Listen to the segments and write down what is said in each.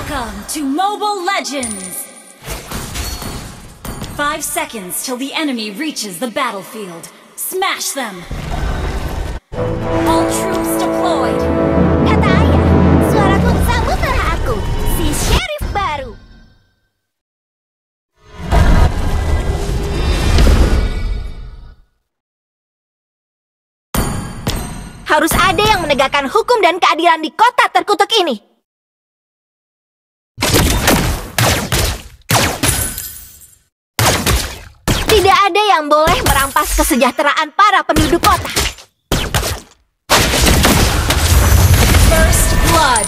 Welcome to Mobile Legends! 5 seconds till the enemy reaches the battlefield. Smash them! All troops deployed! Kata ayah, suaraku sambutlah aku, si sheriff baru. Harus ada yang menegakkan hukum dan keadilan di kota terkutuk ini. Tidak ada yang boleh merampas kesejahteraan para penduduk kota. First blood!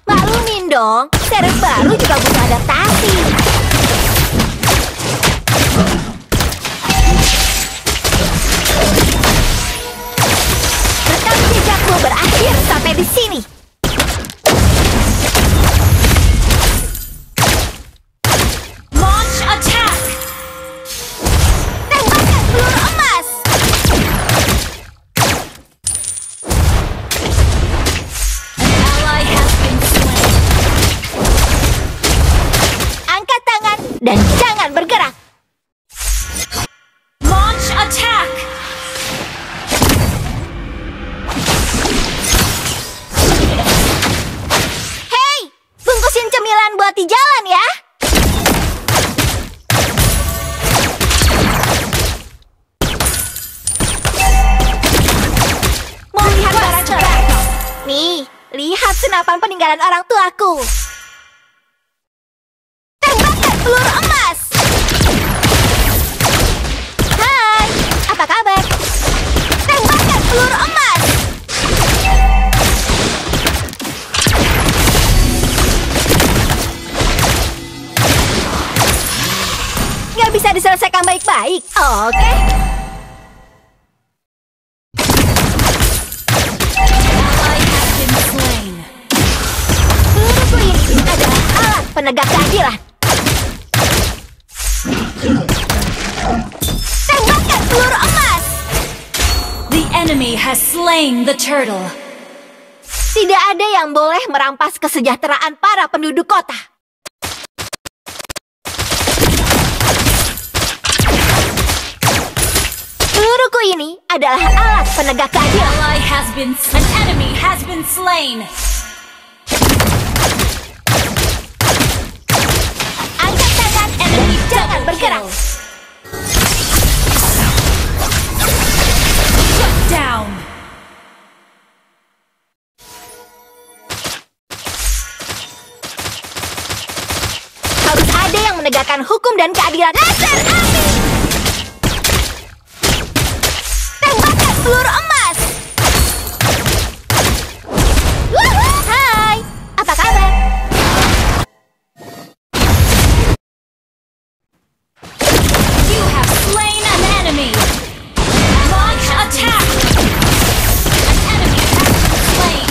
Maklumin dong, sheriff baru juga butuh adaptasi. Rekam jejakku berakhir sampai di sini. Launch attack! Tembakan peluru emas. Ally has been slain. Angkat tangan dan jangan bergerak. Launch attack! Hei, bungkusin cemilan buat di jalan ya. Mau lihat barang keren? Nih, lihat senapan peninggalan orang tuaku. Tembakan peluru emas. Hai, apa kabar? Tembakan peluru emas. Nggak bisa diselesaikan baik-baik. Oke. Ally has been slain. Peluruku ini adalah alat penegak keadilan. Tembakan peluru emas. The enemy has slain the turtle. Tidak ada yang boleh merampas kesejahteraan para penduduk kota. Peluruku ini adalah alat penegak keadilan. Ally has been an enemy has been slain. Angkat tangan enemy, jangan bergerak. Shut down. Harus ada yang menegakkan hukum dan keadilan. Laser api! Tembakan peluru emas. Wuhu! Hai, apa kabar? You have slain an enemy. Launch attack. An enemy has been slain.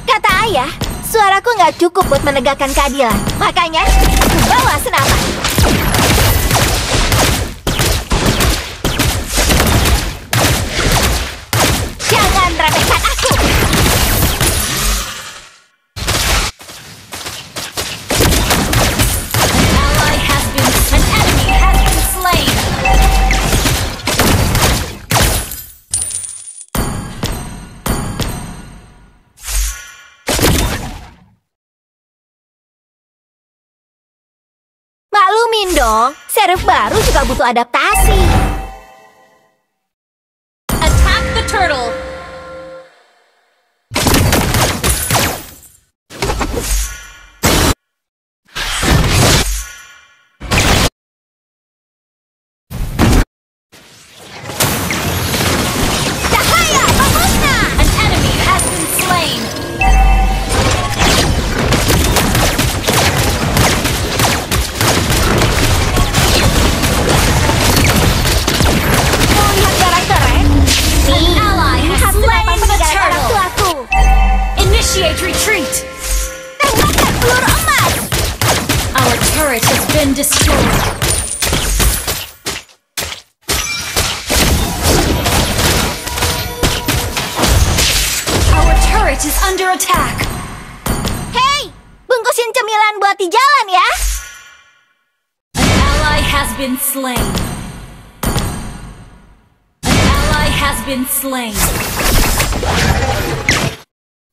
Kata ayah, suaraku nggak cukup buat menegakkan keadilan. Makanya, aku bawa senapan. Jangan remehkan aku. Ally has been an enemy has been slain. Maklumin dong, sheriff baru juga butuh adaptasi. Attack the turtle. Cahaya pemusnah. An enemy has been slain. Initiate retreat! Tembakan peluru emas! Our turret has been destroyed. Our turret is under attack. Hei, bungkusin cemilan buat di jalan ya. An ally has been slain. An ally has been slain.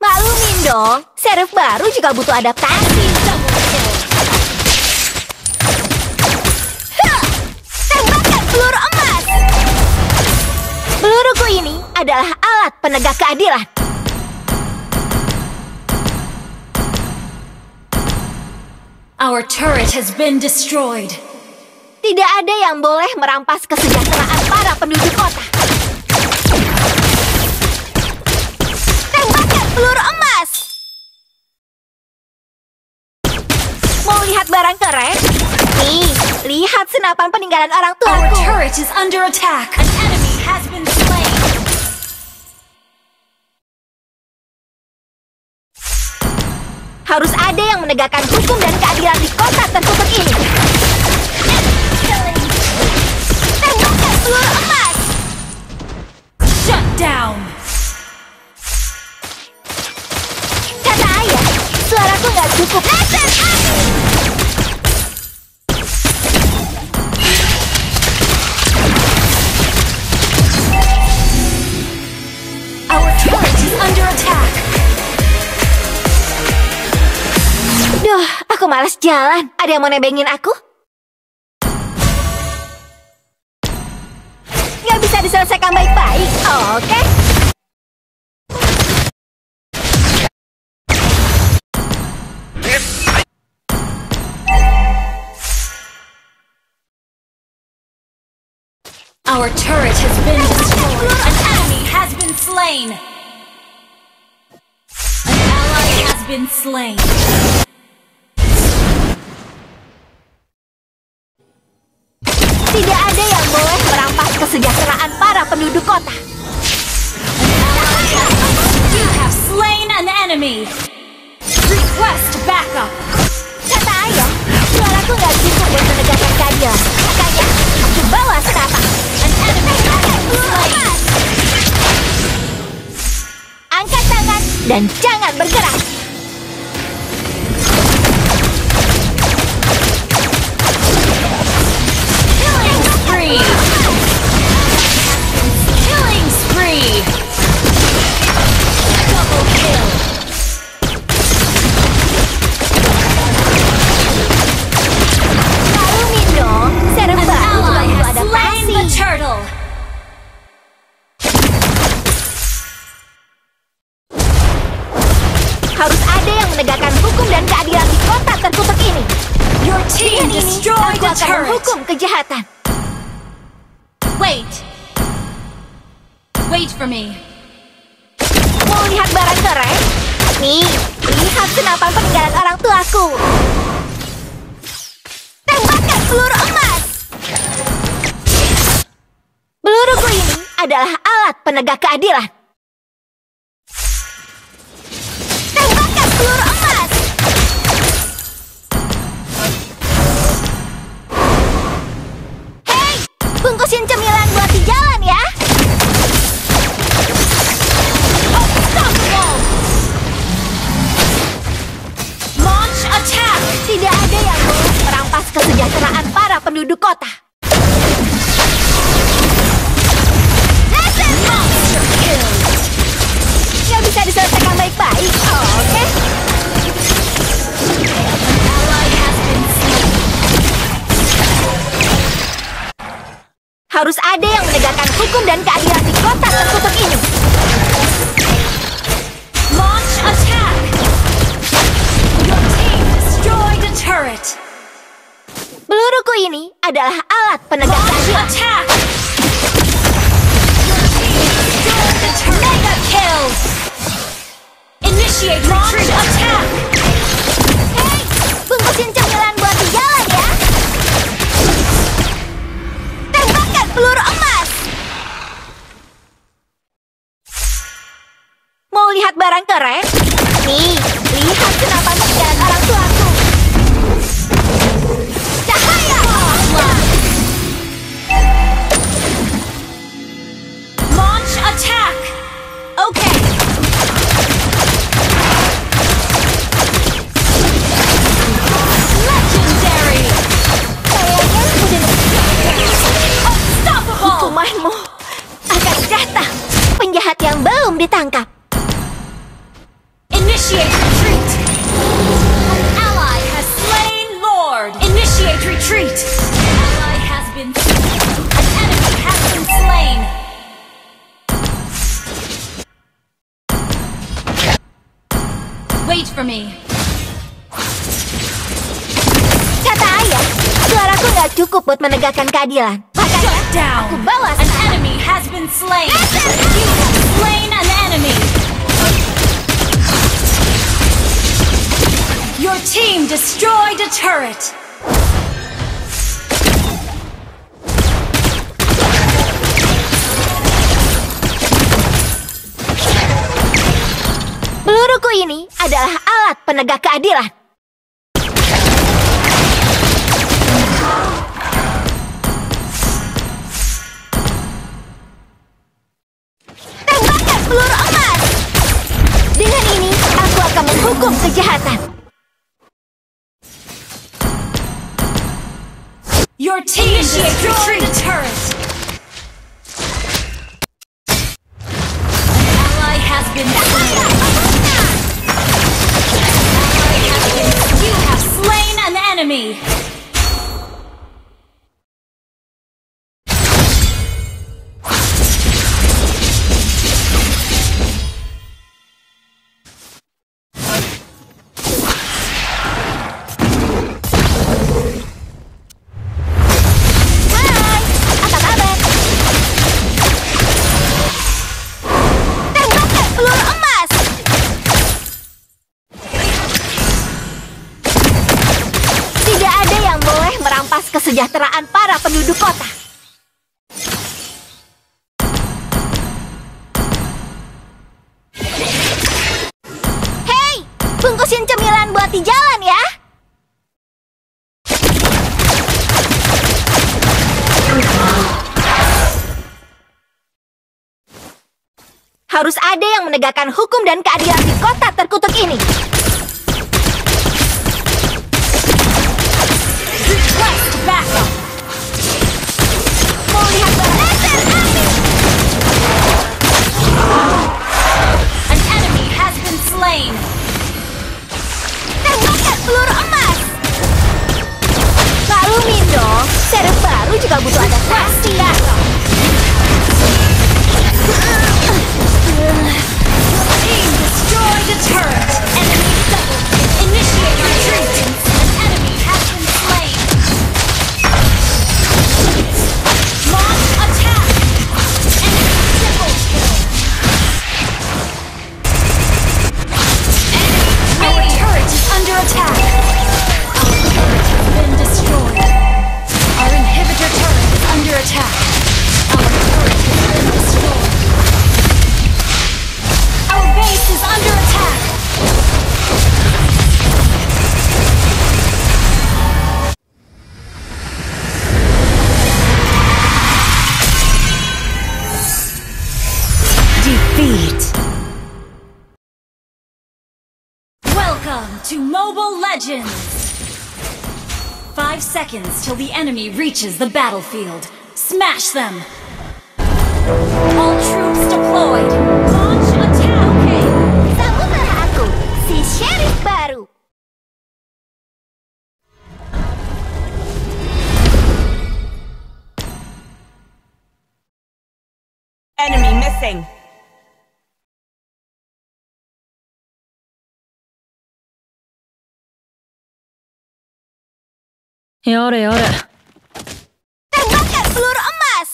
Maklumin dong, serif baru juga butuh adaptasi. Double kill. Tembakan peluru emas! Peluruku ini adalah alat penegak keadilan. Our turret has been destroyed. Tidak ada yang boleh merampas kesejahteraan para penduduk kota. Tembakan peluru emas! Mau lihat barang keren? Nih, lihat senapan peninggalan orang Our tuaku. turret is under attack. An enemy has been slain. Harus ada yang menegakkan hukum dan keadilan di kota tertutup ini. Tembakan peluru emas! Shut down. Kata ayah, suaraku nggak cukup. Laser angin! Our turret is under attack. Duh, aku malas jalan. Ada yang mau nebengin aku? Nggak bisa diselesaikan baik-baik, oke? Our turret has been destroyed. An enemy has been slain. An ally has been slain. Tidak ada yang boleh merampas kesejahteraan para penduduk kota. You have slain an enemy. Request backup. Kata ayah, suaraku nggak cukup buat menegakkan keadilan. Makanya, aku bawa senapan. An enemy has been slain. Angkat tangan dan jangan bergerak. Killing spree. Killing spree. Double kill. Maklumin dong, serem An baru juga ally butuh has slain the adaptasi. turtle. Harus ada yang menegakkan hukum dan keadilan di kota tertutup ini. Your team Dengan ini, destroyed aku the akan turret. menghukum kejahatan. Wait. Wait for me. Mau lihat barang keren? Nih, lihat senapan peninggalan orang tuaku. Tembakan peluru emas! Peluruku ini adalah alat penegak keadilan. Tembakan peluru emas! Hei, bungkusin cemilan buat di jalan ya. Unstoppable. Launch attack. Tidak ada yang boleh merampas kesejahteraan para penduduk kota. Laser Monster kill. nggak bisa diselesaikan baik-baik, oke? Ally has been slain. Harus ada yang menegakkan hukum dan keadilan di kota tertutup ini. Launch attack. Your team destroyed a turret. Peluruku ini adalah alat penegak Launch keadilan. attack. Your team destroyed a turret. Mega kill. Initiate retreat attack. Hei, bungkusin cemilan buat di jalan ya. Tembakan peluru emas. Mau lihat barang keren? Nih, lihat senapan peninggalan orang tuaku. Cahaya! Launch attack! Okay. Legendary! Kayaknya udah Unstoppable! hukumanmu akan datang. Penjahat yang belum ditangkap. Initiate retreat! An ally has slain Lord! Initiate retreat! An ally has been slain. An enemy has been slain! Wait for me. Kata ayah, suaraku nggak cukup buat menegakkan keadilan. Makanya, Shut down! aku bawa An enemy has been slain! You have slain an enemy! Your team destroyed a turret! peluruku ini adalah alat penegak keadilan. Tembakan peluru emas. Dengan ini, aku akan menghukum kejahatan. Your team destroyed a turret! An ally has been slain! You have slain an enemy! Hai, apa kabar? Tembakan peluru emas. Tidak ada yang boleh merampas kesejahteraan para penduduk kota. Hei, bungkusin cemilan buat di jalan ya. Harus ada yang menegakkan hukum dan keadilan di kota terkutuk ini. Request backup! Mau lihat laser api? An enemy has been slain! Tembakan peluru emas. Lalu Mindo, server baru juga butuh adaptasi. Team destroyed a turret! Enemy double! Initiate retreat! An enemy has been slain! Launch attack! Enemy triple kill! Our turret is under attack! Our turret has been destroyed! Our inhibitor turret is under attack! Our turret has been destroyed! Our base is under attack! Defeat! Welcome to Mobile Legends! 5 seconds till the enemy reaches the battlefield. Smash them! All troops deployed! Launch attack! Okay. Sambutlah aku, si sheriff baru. Enemy missing. Yore. Tembakan peluru emas.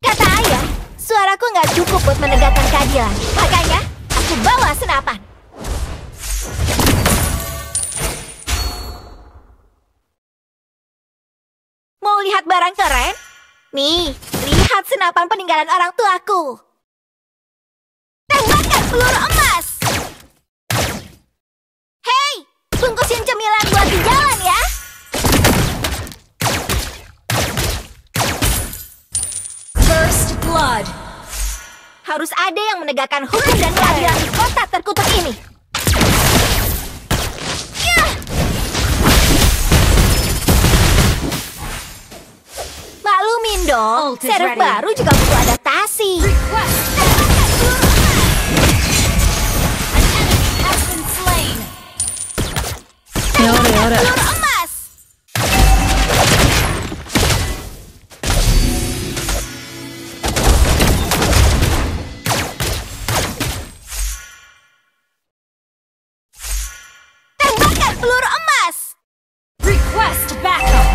Kata ayah, suaraku nggak cukup buat menegakkan keadilan. Makanya, aku bawa senapan. Mau lihat barang keren? Nih, lihat senapan peninggalan orang tuaku. Tembakan peluru emas. Hei, bungkusin cemilan buat di jalan ya. First blood. Harus ada yang menegakkan hukum dan keadilan di kota terkutuk ini. Yah! Maklumin dong, Ult is server ready. baru juga butuh adaptasi. Request. An enemy has been slain. Peluru emas. Tembakan peluru emas. Request backup.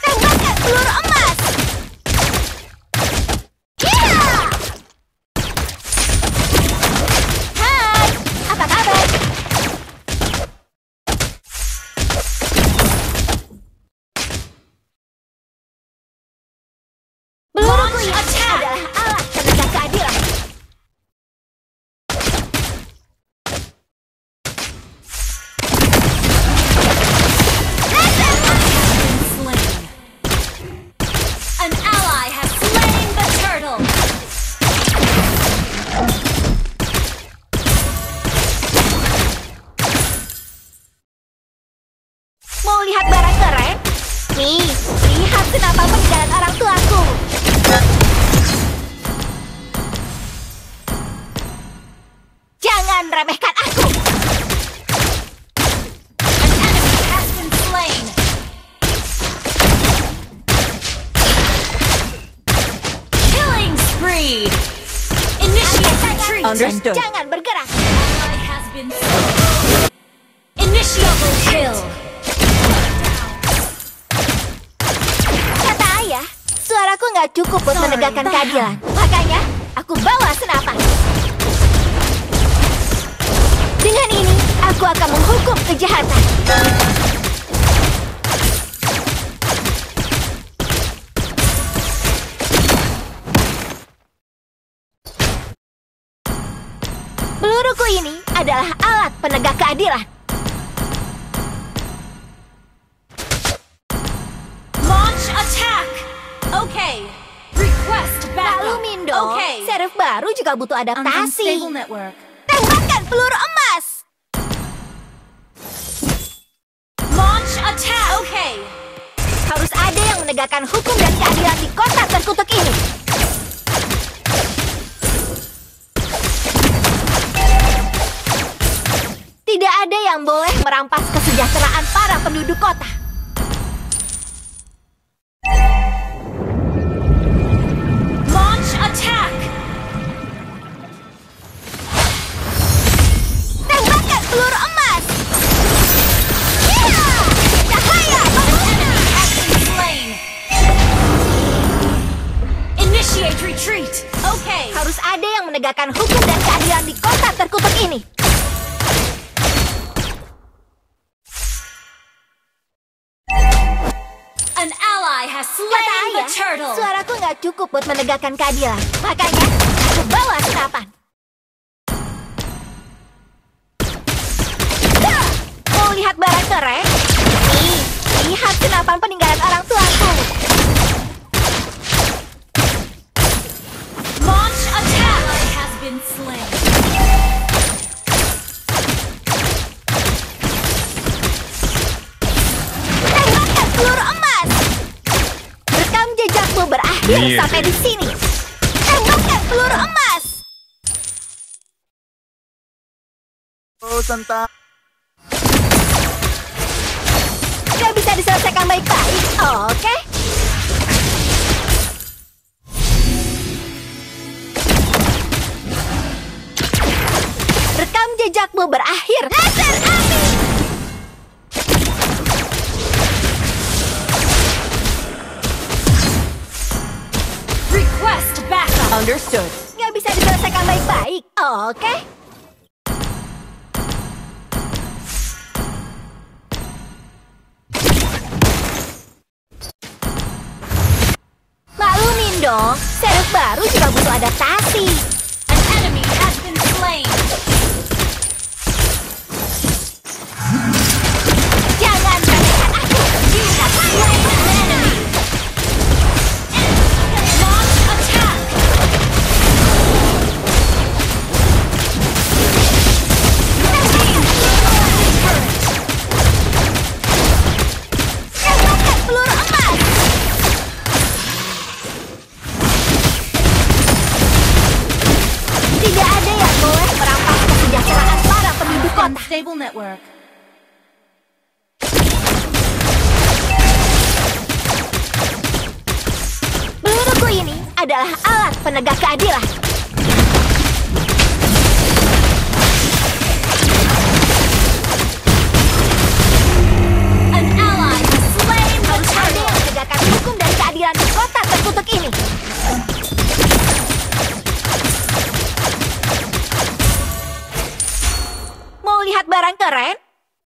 Tembakan peluru emas. Yeah! Hai, apa kabar? Peluruku ini adalah alat penegak keadilan. Slain. An ally has slain the turtle. Mau lihat barang keren? Nih, lihat senapan peninggalan orang tuaku. Jangan remehkan aku. An enemy has been slain. Killing spree. Initiate retreat. Understood. Jangan bergerak. Ally has been slain. Initiate kill. Kata ayah, suaraku nggak cukup buat menegakkan keadilan. Makanya, aku bawa senapan. Dengan ini, aku akan menghukum kejahatan. Peluruku ini adalah alat penegak keadilan. Launch attack. Okay. Request backup. Maklumin dong, Okay. server baru juga butuh adaptasi. Unstable network. Tembakan peluru emas. Launch attack. Okay. Harus ada yang menegakkan hukum dan keadilan di kota terkutuk ini. Tidak ada yang boleh merampas kesejahteraan para penduduk kota. Launch attack. Tembakan peluru emas. Yeah! Cahaya bangunan. Has been slain. Initiate retreat. Okay. Harus ada yang menegakkan hukum dan keadilan di kota terkutuk ini. An ally has Kata slain the ayah, turtle. suaraku nggak cukup buat menegakkan keadilan. Makanya, aku bawa senapan. Mau lihat barang keren? Nih, lihat senapan peninggalan orang tuaku. Launch attack. Ally has been slain. Tembakan peluru emas. Rekam jejakmu berakhir Iya, sampai iya. di sini. Tembakan peluru emas. Oh, tentang Gak bisa diselesaikan baik-baik, oke? Rekam jejakmu berakhir. Laser api! Request backup. Understood. Gak bisa diselesaikan baik-baik, oke? dong. Server baru juga butuh adaptasi. An enemy has been slain. Jangan remehkan aku. You have slain an enemy. Launch attack. Your team destroyed the turret. Tembakkan peluru emas. Tidak ada yang boleh merampas kesejahteraan para penduduk kota. Unstable network. Peluruku ini adalah alat penegak keadilan. An ally has slain the Harus ada yang turtle. menegakkan hukum dan keadilan di kota terkutuk ini. Mau lihat barang keren?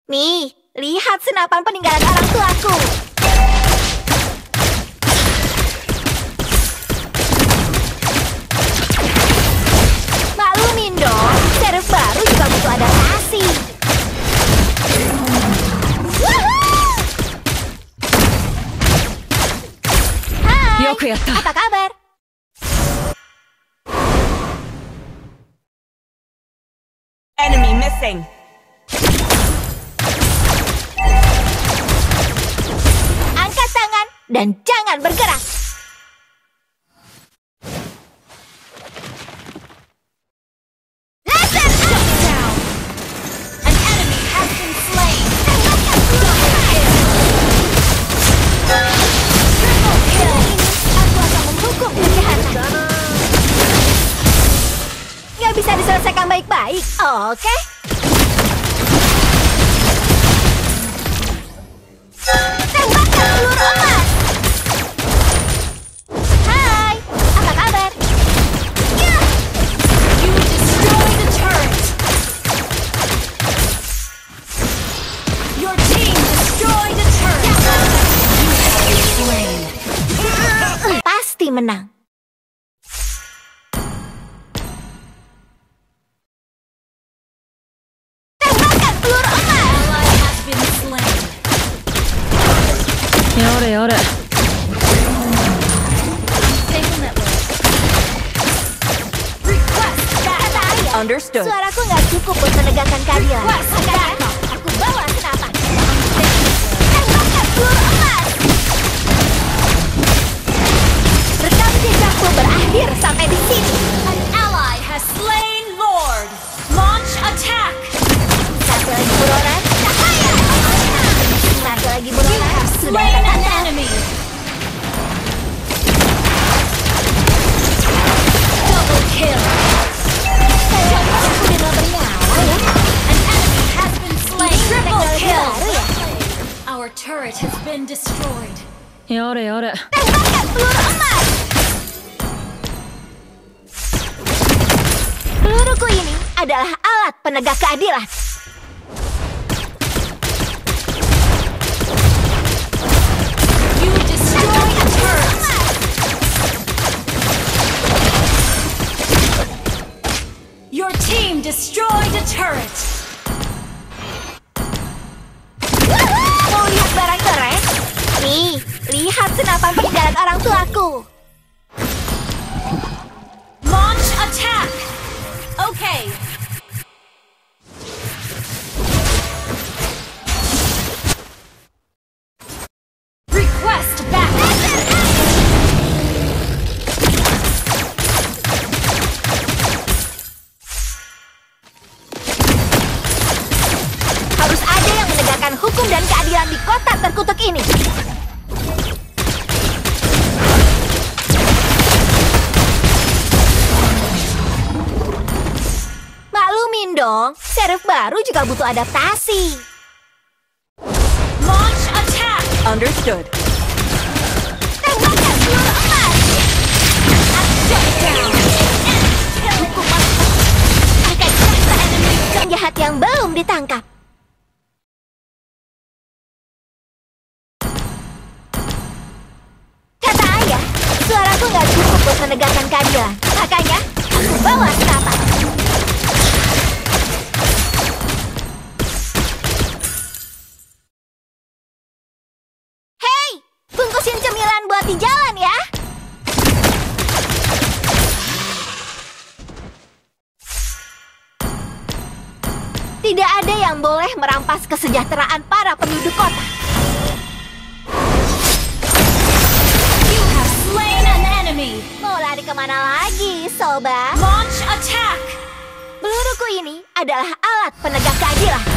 Nih, lihat senapan peninggalan orang tuaku. Maklumin dong, server baru juga butuh adaptasi. Woohoo! Hai, Yoku yatta. apa kabar? Enemy missing. Angkat tangan dan jangan bergerak. Laser Shut down. An enemy has been slain. Tembakkan peluru emas. Triple kill. Aku akan menghukum kejahatan. Nggak bisa diselesaikan baik-baik, oke? Tembakkan peluru emas. Hai, apa kabar? Ya, You destroyed the turret. Your team destroyed the turret. You have been slain. pasti menang. Tembakkan peluru emas. Ally has been slain. Stable network. Request Kata backup. ayah, Understood. suaraku nggak cukup buat menegakkan keadilan. Request Sekarang backup. aku bawa senapan. Tembakkan peluru emas. Rekam jejakku berakhir sampai di sini. An ally has slain Lord. Launch attack. Satu lagi buronan, cahaya. Satu lagi You buronan, have sudah slain an tertanda. enemy. Double kill. Kayaknya aku udah bernyawa ya. An enemy has been slain. Triple Teknologi kill. baru ya. Our turret has been destroyed. Tembakkan peluru emas. Peluruku ini adalah alat penegak keadilan. You destroyed a turret. Your team destroyed a turret. Woohoo! Mau lihat barang keren? Nih, lihat senapan peninggalan orang tuaku. Launch attack. Okay. Request backup. Harus ada yang menegakkan hukum dan keadilan di kota terkutuk ini. Maklumin dong, server baru juga butuh adaptasi. Launch attack. Understood. Tembakkan peluru emas. Shut down. Hukuman akan jaksa enemy penjahat yang belum ditangkap. Kata ayah, suaraku nggak cukup menegakkan keadilan. Makanya, aku bawa setapak. Hei, bungkusin cemilan buat di jalan ya. Tidak ada yang boleh merampas kesejahteraan para penduduk kota. You have slain an enemy. Mau lari kemana lagi, sobat? Launch attack. Peluruku ini adalah alat penegak keadilan.